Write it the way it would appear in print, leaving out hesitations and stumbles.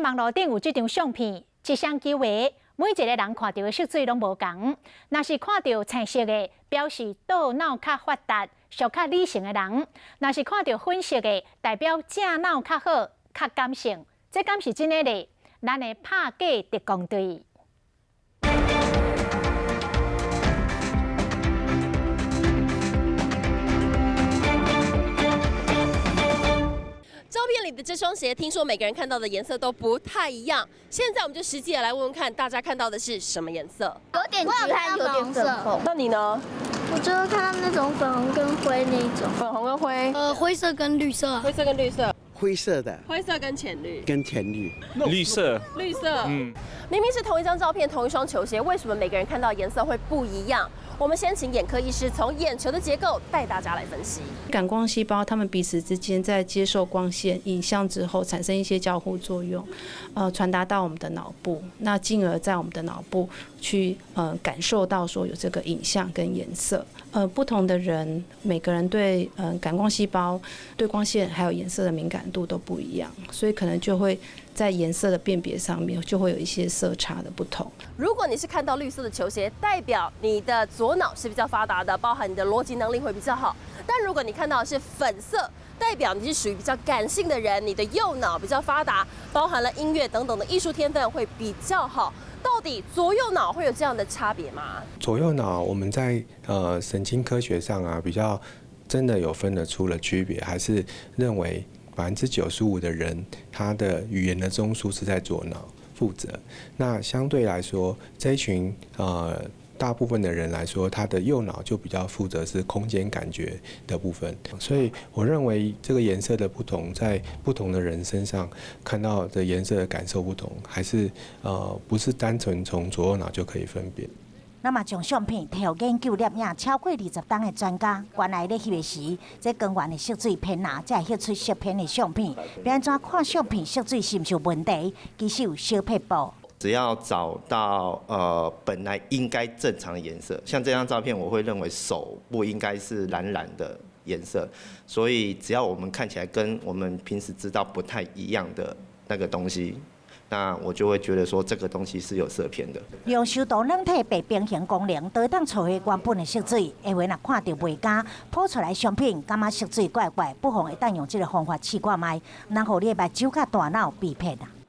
网络顶有这张相片，一双机位，每一个人看到的色水拢无同。若是看到青色的，表示大脑较发达、属较理性的人；若是看到粉色的，代表正脑较好、较感性。这敢是真的咧？咱的拍假特工队。 照片里的这双鞋，听说每个人看到的颜色都不太一样。现在我们就实际的来问问看，大家看到的是什么颜色？有点橘和有点粉红。那你呢？我就看到那种粉红跟灰那一种。粉红跟灰。灰色跟绿色。灰色跟绿色。灰色的。灰色跟浅绿。跟浅绿。绿色。绿色。明明是同一张照片，同一双球鞋，为什么每个人看到颜色会不一样？ 我们先请眼科医师从眼球的结构带大家来分析。感光细胞它们彼此之间在接受光线、影像之后，产生一些交互作用，传达到我们的脑部，那进而在我们的脑部去感受到说有这个影像跟颜色。不同的人，每个人对感光细胞对光线还有颜色的敏感度都不一样，所以可能就会在颜色的辨别上面就会有一些色差的不同。如果你是看到绿色的球鞋，代表你的左脑是比较发达的，包含你的逻辑能力会比较好；但如果你看到的是粉色，代表你是属于比较感性的人，你的右脑比较发达，包含了音乐等等的艺术天分会比较好。 到底左右脑会有这样的差别吗？左右脑我们在神经科学上啊，比较真的有分得出了区别，还是认为95%的人他的语言的中枢是在左脑负责。那相对来说，这一群大部分的人来说，他的右脑就比较负责是空间感觉的部分，所以我认为这个颜色的不同，在不同的人身上看到的颜色的感受不同，还是不是单纯从左右脑就可以分辨。 那么将相片摕研究摄影超过20档的专家，原来咧翕的时，这光源的色水偏哪，才会翕出色偏的相片。要安怎看相片色水是毋是有问题？其实有小撇步。 只要找到本来应该正常的颜色，像这张照片，我会认为手不应该是蓝蓝的颜色，所以只要我们看起来跟我们平时知道不太一样的那个东西，那我就会觉得说这个东西是有色偏的。用受到软体白平衡功能，都当找回原本的色水。下回若看到卖假铺出来相片，感觉色水怪怪，不妨会当用这个方法试看卖，然后你的目睭甲大脑比配啊。